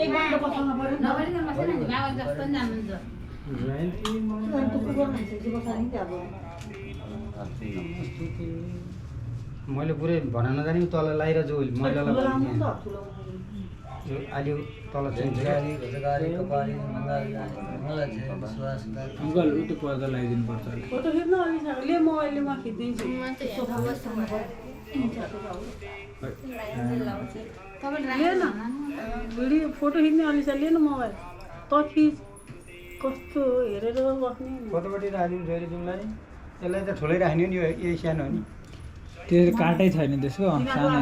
एक घण्टा बस्नु पर्यो नभइकन बसेन नि बाबा जस्तो नि जान्नुहुन्छ मैले पुरै भन्न नजाने तल लाइर जो मैलालाई अलि तल अङ्कल उतो पर्दा लगाइदिनु पर्छ फोटो खिच्न अलि ले मोबाइलमा खिच्दिन्छु भिडियो फोटो खिच्ने अलि छ लिएन मोबाइल त खिच कस्तो हेरेर बस्ने कतापट्टि राख्दिउँ फेरि जाउँला नि यसलाई त ठुलै राख्ने नि यही सानो हो नि त्यो काटै छैन त्यसको सानो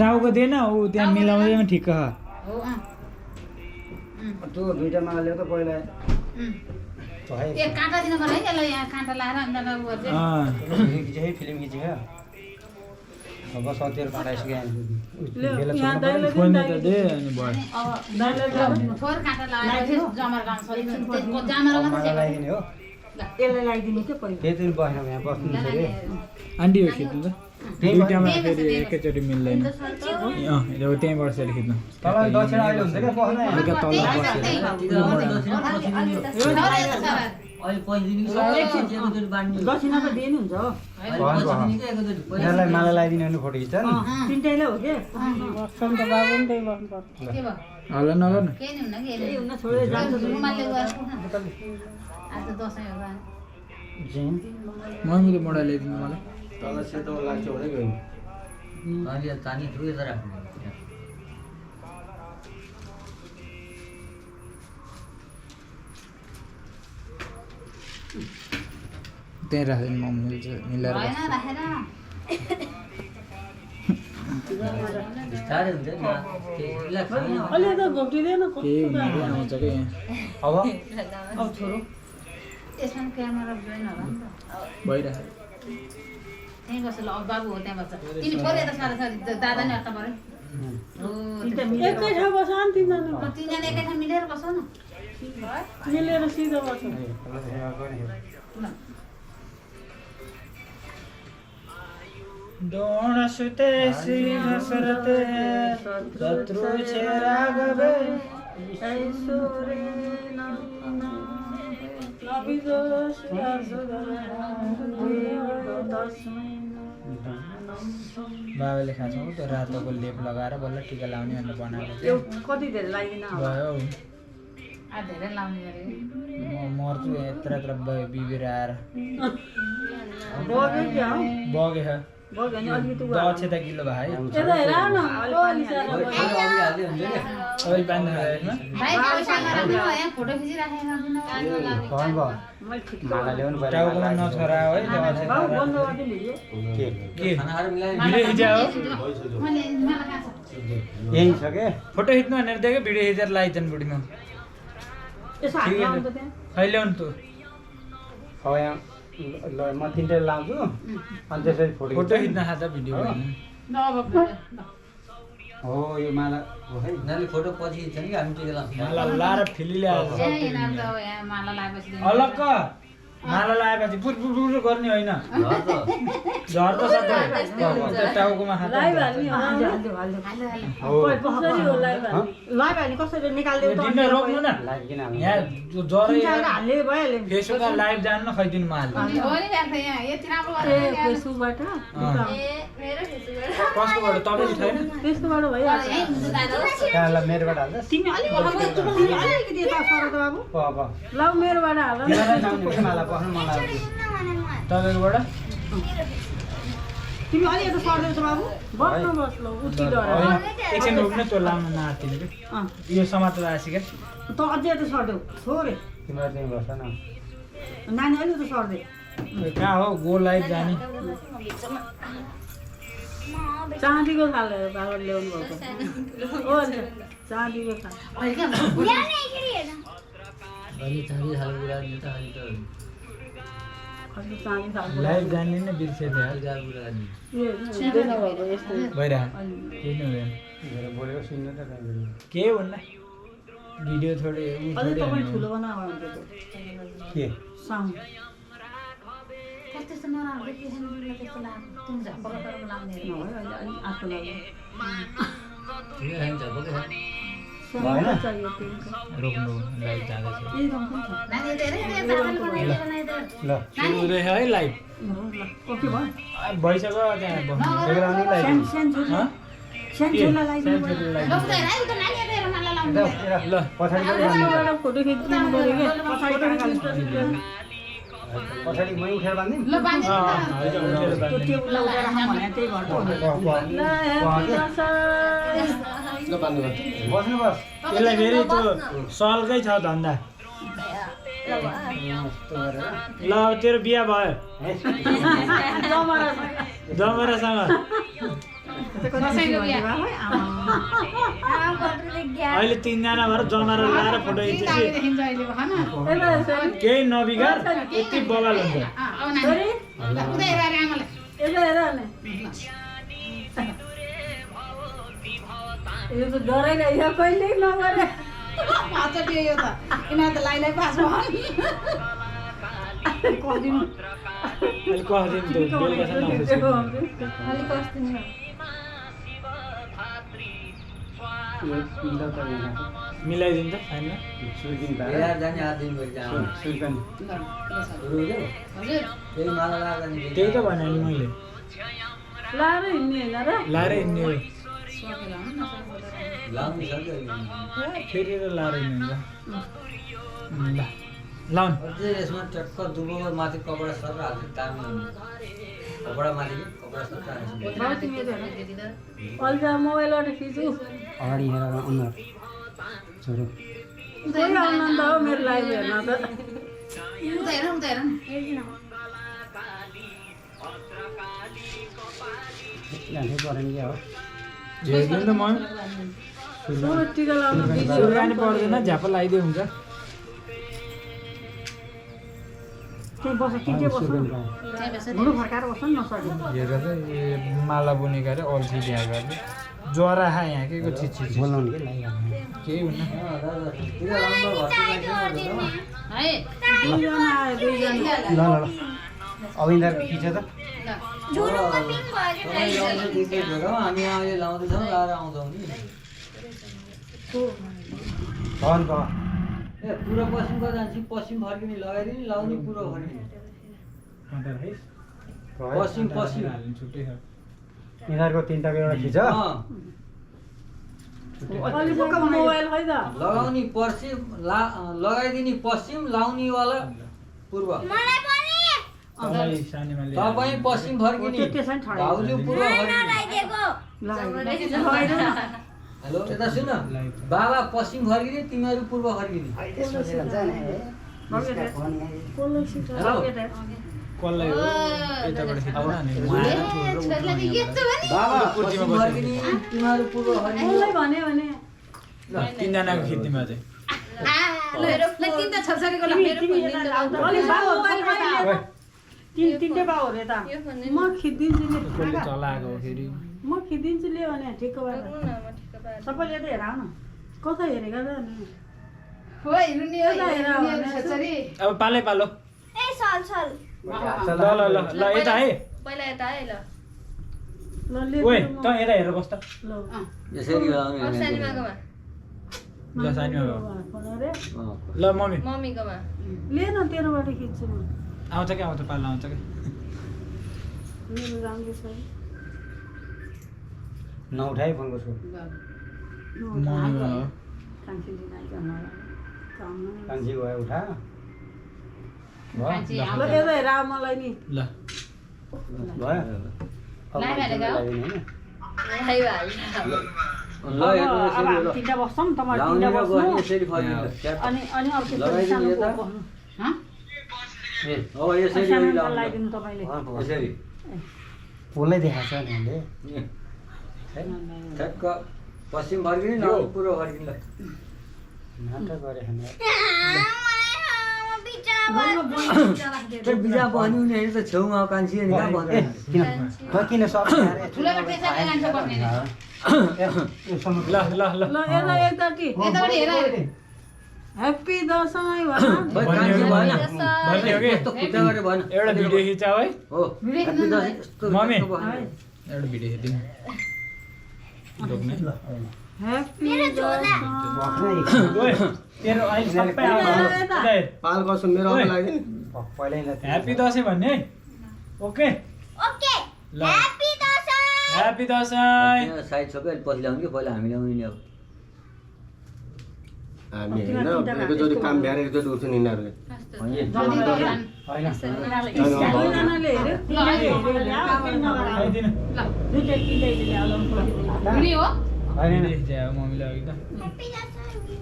टाउको दिएन ऊ त्यहाँ मिलाउँदैमा ठिक्क त्यो दुईटा माला ल्याउ त पहिला एक काँटा दिनु पर्यो है यसलाई यहाँ काँटा लाएर अन्त फिल्म खिचेको अब सत्यहरू काटाइसक्यो फोन त दे अनि भयो थोर काँटा लगाएर जमर गाउँ त्यसको जामर मात्रै लगाइदिने हो यसलाई लगाइदिनु के पहिला त्यही दिन बसेन यहाँ बस्नु अरे आन्टी हो खिच्नु त दुईटामा फेरि एकैचोटि मिल्दैन अब त्यहीँ बसेर खिच्नु तल दक्षिण अहिले हुन्छ क्या बस्न हल्का तल दक्षिणा त दिनुहुन्छ हो यिनीहरूलाई माला लगाइदिनु भने फोटो खिच्छ नि तिनटैले हो के बस्छन् त बाबु पनि त्यही बस्नुपर्छ हल्ला नगर्नु केही नि हुन्न कि केही हुन्न छोडेर जान्छ रुमालले गएर आज दसैँ हो मम्मीले मोडा ल्याइदिनु मलाई तल सेतो लाग्छ हुँदै गयो त्यहीँ राख्दैन मम्मीले चाहिँ मिलाएर भएन राखेर अलि त घोप्टिँदैन केही हुँदैन आउँछ क्या यहाँ अब अब छोरो त्यसमा क्यामेरा जोइन होला नि त भइरहेको त्यहीँ बस्छ ल अब बाबु हो त्यहाँ बस्छ तिमी छोरी त सारासारी दादा नि हट्टा पऱ्यो एकै ठाउँ बस्छ नि तिनजना तिनजना एकै ठाउँ मिलेर बस्छ न मिलेर सिधो बस्छ दोण सुते श्री दशरथे शत्रु छे राघवे बाबाले खान्छौँ त्यो रातोको लेप लगाएर बल्ल टिका लाउने भनेर बनाएको कति धेरै लाग्दैन भयो धेरै लाउने गरे म मर्छु यत्र यत्र बिबिर आएर बग्यो क्या हो बगे छ बग्यो भने अलिकति 10 किलो भाइ यता हेर न अलि पानी अहिले पानी नखाएमा भाइ पैसा नराख्नु यहाँ फोटो खिचिराखेर माला ल्याउनु पर्यो टाउकोमा नछरा है बाबु बन्द गरिदिनु हिजो के भिडियो खिच्या हो मैले मलाई कहाँ छ यही छ के फोटो खिच्नु भनेर देख्यो भिडियो खिचेर लाइछन् बुढीमा यसो हात लाउनु त त्यहाँ खै ल्याउनु त अब यहाँ ल म तिनवटा लाउँछु अनि त्यसरी फोटो खिच्न खाँदा भिडियो ल अब हो यो माला हो है फोटो पछि छ नि हामी टिका लाउँछौँ माला लाएर फेलिले यिनीहरू त अब यहाँ माला लगाएपछि अलक्क माला लगाएपछि पुर गर्ने होइन झर त सबै टाउकोमा खाँदा लाइभ हाल्ने हो हाल्दियो कसरी हो लाइभ हाल्ने कसरी निकाल्दियो त दिन रोक्नु न लाइभ किन हाल्नु यहाँ जरै हाल्ने भइहाल्यो फेसबुकमा लाइभ जानु न खैदिनु माल हो नि राख्छ यहाँ यति राम्रो ए फेसबुकबाट कसकोबाट तपाईँ छैन त्यसकोबाट भइहाल्छ यहीँ हुन्छ दादा कहाँलाई मेरोबाट हाल्छ तिमी अलिकति यता सर त बाबु अब ल मेरोबाट हाल न तिमीलाई लाउने के माला बस्नु मन लाग्छ तपाईँकोबाट तिमी अलि यता सर्दैछ बाबु बस्नु बस ल उठी डर एकछिन रोक्नु त्यो लाउनु नआत्तिनु कि यो समातेर आएछ क्या त अझै यता सर्देऊ छोरे तिमीहरू चाहिँ बस्छ न नानी अलि त सर्दै कहाँ हो गो लाइभ जाने चाँदीको थाल बाबाले ल्याउनु भएको हो चाँदीको थाल अहिले चाँदी खालको कुरा नि त अहिले त कति चाँदी थाल लाइभ जाने नै बिर्सेछ यार हजार कुरा नि हुँदैन भएको यस्तो भइरहेको केही नै हुँदैन मेरो बोलेको सुन्नु त कहाँ के हुन्न भिडियो थोरै अझै तपाईँ ठुलो बनाएको हुन्छ के साउन्ड त्यस्तो नराम्रो देखेन त्यस्तो लाग्यो तिमी झपक गरेर लाउने नभए अहिले अलि आफू लाग्यो ठिकै छैन झपकै छ भएन? चाहियो पिङ्क रोक्नु लाइट जाँदैछ यही रङ पनि छ नानी धेरै पागल बनाइदिएर नै त ल सुरु हुँदैछ है लाइट ल ओके भयो भइसक्यो त्यहाँ बेग्राउनै लाइदिनु सानो छोरा सानो छोरा लगाइदिनु लौदैन है उता नानीहरु हेर मलाई लाउनु ल पछाडि पनि एउटा फोटो खिच्दिनु पऱ्यो क्या पछाडि मै उठेर बाँधिदिउँ ल बाँधिदिनु त्यो टेबुलमा उठेर राखौँ भने त्यही गर्छ बस्नु बस यसलाई फेरि त्यो सलकै छ धन्दा ल अब तेरो बिहा भयो जमरासँग कसैको बिहा अहिले 3 जना भएर जमरा लगाएर फोटो खिचेपछि देखिन्छ अहिलेको खाना केही नबिगार यति बगाल हुन्छ आउ नानी ल उता हेर अरे आमालाई यता हेर न यो त डरै रहेछ कहिले नगरे पाचटियो यो त यिनीहरू त लाइलाई पास भयो कदिनु अहिले कस्दिन त बेलुकासम्म आउँदैछ अलिक कस्दिनु मिलाइदिन्छ छैन सुर्किन बेला जाने आठ दिन गरी जानु सुर्कन सुरु हुँदै हजुर त्यही माला लगाएर जाने त्यही त भने नि मैले लाएर हिँड्ने होइन र लाएर हिँड्ने हो लाउनु सक्यो फेरि लाएर हिँड्नुहुन्छ ल लाउनु अझै यसमा चक्क दुबोको माथि कपडा सर हाल्छ तार्नु कपडा माथि कपडा सर अल्झा मोबाइलबाट खिच्छु अगाडि हेरेर अनुहार छोरो त्यही आनन्द हो मेरो लाइभ हेर्न त उता हेर उता हेर जान्छै परेन क्या हो झेल्नु त म टिका लाउन सुर्गानी पर्दैन झ्याप लगाइदियो हुन्छ त्यही बस्छ टिटे बस्छ मुडु फर्काएर बस्छ नि नसक्यो हेर त माला बुनेको अरे अल्छी बिहा गर्ने ज्वरो खा यहाँ के को चिज बोलाउनु के लागिहाल्नु केही हुन्न है दुईजना आयो दुईजना ल ल ल अविन्दर खिच त हामी अहिले लाउँदैछौँ लाएर आउँछौँ नि भन क ए पुरो पश्चिमको जान्छ पश्चिम फर्किने लगाइदिने लाउने पुरो फर्किने पश्चिम पश्चिम छुट्टै छ यिनीहरूको तिनवटाको एउटा खिच अलिक मोबाइल खै त लगाउने पश्चिम लगाइदिने पश्चिम लाउनेवाला पूर्व तपाईँ पश्चिम फर्किने भाउजू पूर्व फर्किने हेलो यता सुन बाबा पश्चिम फर्किने तिमीहरू पूर्व फर्किने कसलाई हो यताबाट खिच्दैन अनि बाबा पश्चिम फर्किने तिमीहरू पूर्व फर्किने उसलाई भन्यो भने ल 3 जनाको खिच्नेमा चाहिँ अलिक बाउ मोबाइल खै तिनटै बाउ हो रे त म खिचिदिन्छु नि कसले चलाएको हो फेरि म खिचिदिन्छु लियो भने ठिक्क भएर सबैले त हेर न कता हेरेका त अब पालै पालो ल ल ल ल यता है पहिला यता है ल ल ले ओए त यता हेरेर बस् त ल यसरी लाउने सानीमाकोमा ल साइडमा रे ल मम्मी मम्मीकोमा ले न तेरोबाट खिच्छु म आउँछ क्या आउँछ पाल्न आउँछ क्या मेरो राम्रो छ नउठाइ फोनको छु मम्मीमा हो कान्छी गयो उठा ल यता हेर मलाई नि ल भयो ल हेर्नु तिनटा बस्छौँ तपाईँ लाउने तिनटा र बस्नु गर्ने यसरी फर्किने अनि अनि अब लगाइदिनु यता। ए हो यसरी लाउने लगाइदिनु तपाईँले यसरी पोलै देखाएको छ हामीले ठ्याक्क पश्चिम फर्किने लाउने पूर्व फर्किने नाटक गरे हामी त्यो बिजा बन्यो उनीहरू त छेउमा कान्छी नि कहाँ भन्दै किन सक्छ ठुलोको टेसनले लान्छ बस्ने ल ल ल ल यता एकचोटि यताबाट हेर ह्याप्पी दसैँ भन खोइ भन्ने कान्छी हो भएन भन्ने हो कि यस्तो खुट्टा गरे भएन एउटा भिडियो खिचाऊ है हो ह्याप्पी दसैँ यस्तो मम्मी। यस्तो भयो। एउटा भिडियो खिचिदिनु रोक्ने ह्याप्पी दसैँ ओए तेरो अहिले सबै आउँछ पाल गर्छु मेरो ओए। अगाडि लागि पहिल्यै नै ह्याप्पी दसैँ भन्ने है ओके ओके ल ह्याप्पी दसैँ ह्याप्पी दसैँ त्यहाँ साइड सबै अहिले पछि ल्याउनु कि पहिला हामी ल्याउने नि अब हामी होइन एकैचोटि काम भ्याएर एकैचोटि उठ्छन् यिनीहरूले होइन। होइन दुईजनाले हेऱ्यो तिनजनाले ल्याऊ, केही नगर अब। आइदिनु दुईटा तिनटैले ल्याउला हुने हो होइन भिडियो खिचायो मम्मीले अघि त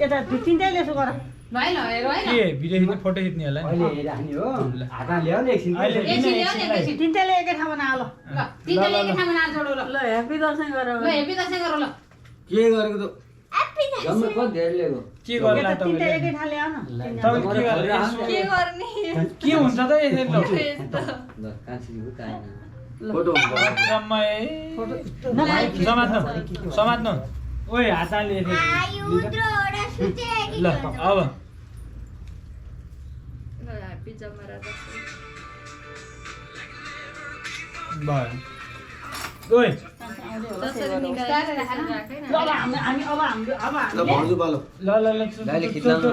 यता तिनटैले यसो गर भाइ ल हेर है के भिडियो खिच्ने फोटो खिच्ने होला अहिले हेरिराख्ने हो हातमा ल्याऊ नि एकछिन अहिले एकछिन ल्याऊ नि एकछिन तिनटैले एकै ठाउँमा नआउ ल ल तिनजना एकै ठाउँमा नाच जोडौ ल ल ह्याप्पी दसैँ गर ल हेप्पी दसैँ गरौ ल के गरेको त ह्याप्पी जम्मै दसैँ कति धेरै लिएको के गर्ला यता तिनटै तपाईँले एकै ठाउँ ल्याऊ न तपाईँले के गर्ला के गर्ने के हुन्छ त यसरी ल ल कान्छीको काइन फोटो हुन्छ समय समात्नु समात्नु ओए हातले आयु द्रोडा सुचे ल अब भयो ओए बिस्तारै राख न ल अब हामी अब हामीले अब ल हामीले भन्छु पालो ल ल ल दाइले खिच्लाउनु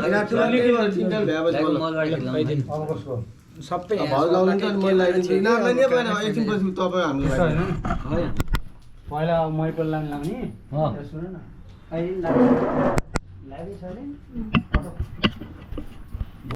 तिनटाले भ्याएपछि दाइको बोला। मलबारी खिच्लाउनु अब कसको सबै भाउ लाउनु नि त मैले लगाइदिन्छु यिनीहरूलाई नै भएन एकछिन पछि तपाईँ हामीले त्यस्तो होइन लगाइदिन्छु। होइन पहिला मैपल लाउने अँ। सुन न अहिले लाग्यो छ